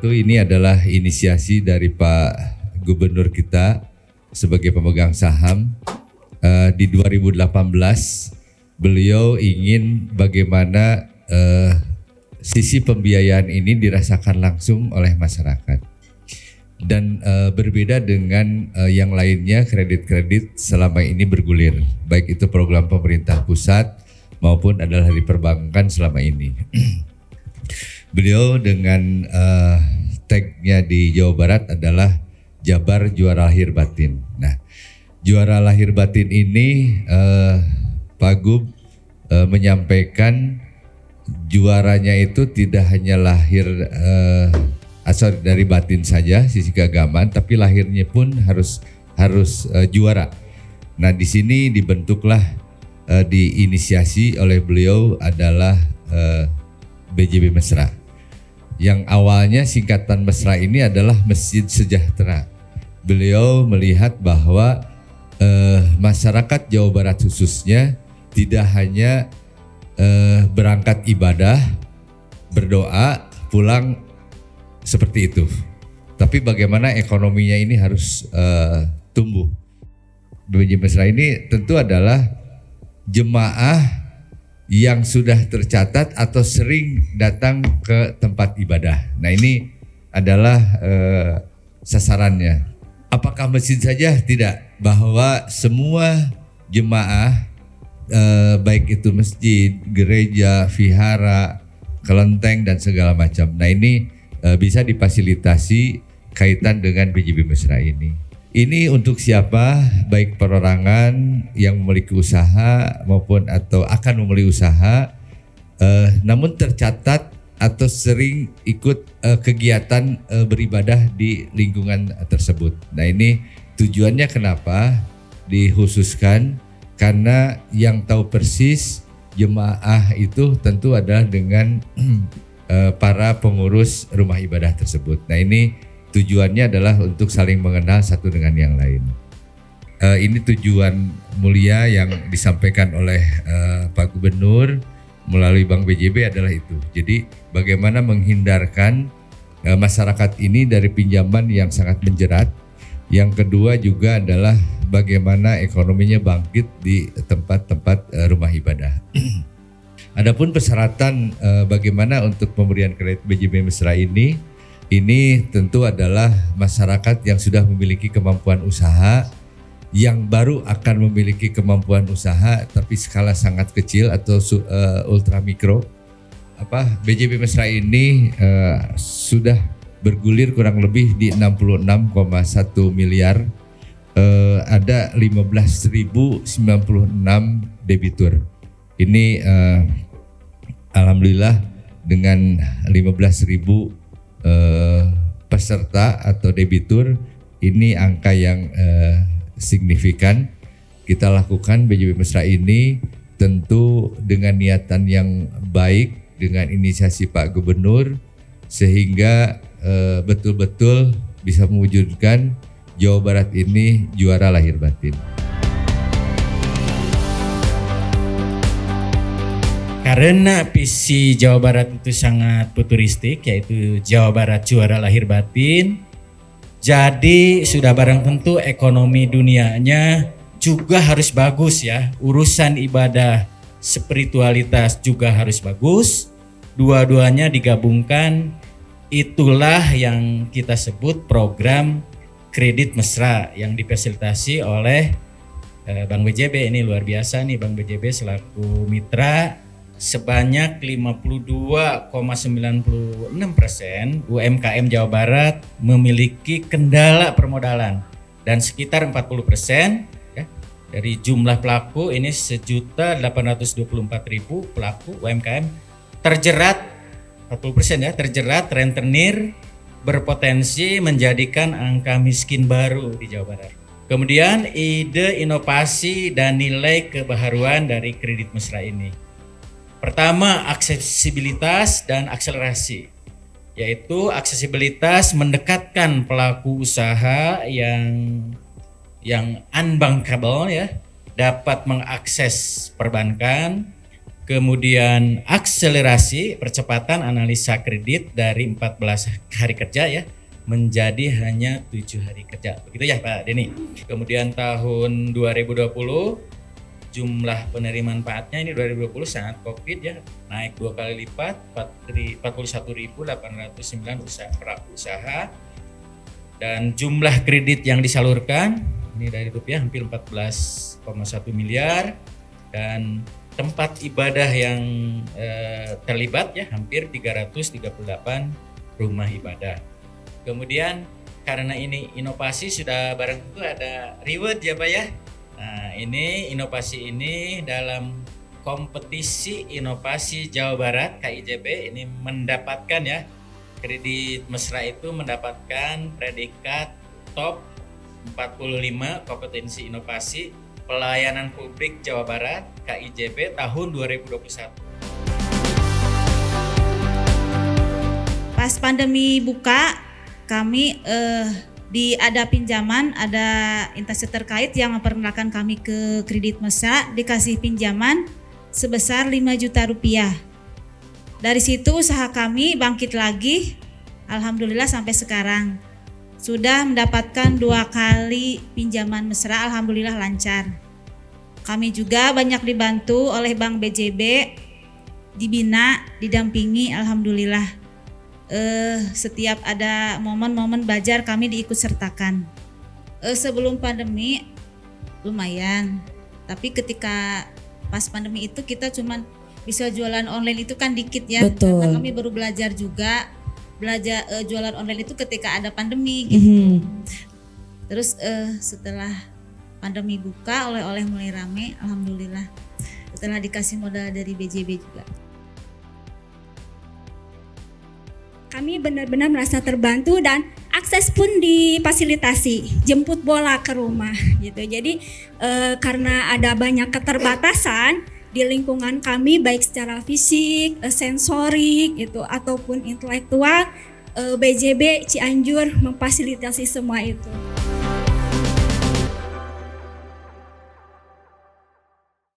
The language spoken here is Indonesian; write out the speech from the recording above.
tentu ini adalah inisiasi dari Pak Gubernur kita sebagai pemegang saham. Di 2018 beliau ingin bagaimana sisi pembiayaan ini dirasakan langsung oleh masyarakat. Dan berbeda dengan yang lainnya, kredit-kredit selama ini bergulir, baik itu program pemerintah pusat maupun adalah dari perbankan selama ini. Beliau dengan tagnya di Jawa Barat adalah Jabar Juara Lahir Batin. Nah, Juara Lahir Batin ini Pak Gub menyampaikan juaranya itu tidak hanya lahir asal dari batin saja, sisi keagamaan, tapi lahirnya pun harus juara. Nah, di sini dibentuklah diinisiasi oleh beliau adalah BJB Mesra. Yang awalnya singkatan Mesra ini adalah Masjid Sejahtera. Beliau melihat bahwa masyarakat Jawa Barat khususnya tidak hanya berangkat ibadah, berdoa, pulang seperti itu, tapi bagaimana ekonominya ini harus tumbuh. BJB Mesra ini tentu adalah jemaah yang sudah tercatat atau sering datang ke tempat ibadah. Nah, ini adalah sasarannya. Apakah masjid saja? Tidak, bahwa semua jemaah baik itu masjid, gereja, vihara, kelenteng dan segala macam. Nah, ini bisa difasilitasi kaitan dengan BJB Mesra ini. Ini untuk siapa? Baik perorangan yang memiliki usaha maupun atau akan memiliki usaha, namun tercatat atau sering ikut kegiatan beribadah di lingkungan tersebut. Nah, ini tujuannya kenapa dikhususkan? Karena yang tahu persis jemaah itu tentu adalah dengan para pengurus rumah ibadah tersebut. Nah, ini tujuannya adalah untuk saling mengenal satu dengan yang lain. Ini tujuan mulia yang disampaikan oleh Pak Gubernur melalui Bank BJB adalah itu. Jadi bagaimana menghindarkan masyarakat ini dari pinjaman yang sangat menjerat. Yang kedua juga adalah bagaimana ekonominya bangkit di tempat-tempat rumah ibadah. Adapun persyaratan bagaimana untuk pemberian kredit BJB Mesra ini tentu adalah masyarakat yang sudah memiliki kemampuan usaha, yang baru akan memiliki kemampuan usaha tapi skala sangat kecil atau ultra mikro. BJB Mesra ini sudah bergulir kurang lebih di 66,1 miliar. Ada 15.096 debitur. Ini alhamdulillah dengan 15.000 peserta atau debitur, ini angka yang signifikan. Kita lakukan BJB Mesra ini tentu dengan niatan yang baik, dengan inisiasi Pak Gubernur, sehingga betul-betul bisa mewujudkan Jawa Barat ini juara lahir batin. Karena visi Jawa Barat itu sangat futuristik, yaitu Jawa Barat juara lahir batin, jadi sudah barang tentu ekonomi dunianya juga harus bagus ya. Urusan ibadah, spiritualitas juga harus bagus. Dua-duanya digabungkan, itulah yang kita sebut program kredit mesra yang difasilitasi oleh Bank BJB. Ini luar biasa nih, Bank BJB selaku mitra. Sebanyak 52,96% UMKM Jawa Barat memiliki kendala permodalan, dan sekitar 40% ya, dari jumlah pelaku ini 1.824.000 pelaku UMKM terjerat, 40% ya, terjerat rentenir, berpotensi menjadikan angka miskin baru di Jawa Barat. Kemudian ide, inovasi dan nilai kebaharuan dari kredit mesra ini. Pertama, aksesibilitas dan akselerasi, yaitu aksesibilitas mendekatkan pelaku usaha yang unbankable ya, dapat mengakses perbankan, Kemudian akselerasi percepatan analisa kredit dari 14 hari kerja ya menjadi hanya 7 hari kerja. Begitu ya Pak Denny. Kemudian tahun 2020 jumlah penerima manfaatnya ini 2020 saat Covid ya naik 2 kali lipat 41.809 usaha dan jumlah kredit yang disalurkan ini dari rupiah hampir 14,1 miliar dan tempat ibadah yang terlibat ya hampir 338 rumah ibadah. Kemudian karena ini inovasi sudah barang tentu ada reward ya Pak ya. Nah ini inovasi ini dalam kompetisi inovasi Jawa Barat KIJB ini mendapatkan ya kredit mesra itu mendapatkan predikat top 45 kompetensi inovasi pelayanan publik Jawa Barat KIJB tahun 2021. Pas pandemi buka kami ada pinjaman, ada instansi terkait yang memperkenalkan kami ke kredit mesra, dikasih pinjaman sebesar 5 juta rupiah. Dari situ usaha kami bangkit lagi, alhamdulillah sampai sekarang. Sudah mendapatkan 2 kali pinjaman mesra, alhamdulillah lancar. Kami juga banyak dibantu oleh Bank BJB, dibina, didampingi, alhamdulillah. Setiap ada momen-momen belajar kami diikut sertakan. Sebelum pandemi lumayan, tapi ketika pas pandemi itu kita cuman bisa jualan online itu kan dikit ya. Betul. Karena kami baru belajar juga jualan online itu ketika ada pandemi gitu. Terus setelah pandemi buka oleh-oleh mulai rame, alhamdulillah. Setelah dikasih modal dari BJB juga. Kami benar-benar merasa terbantu dan akses pun difasilitasi, jemput bola ke rumah gitu. Jadi karena ada banyak keterbatasan di lingkungan kami baik secara fisik, sensorik gitu ataupun intelektual, BJB Cianjur memfasilitasi semua itu.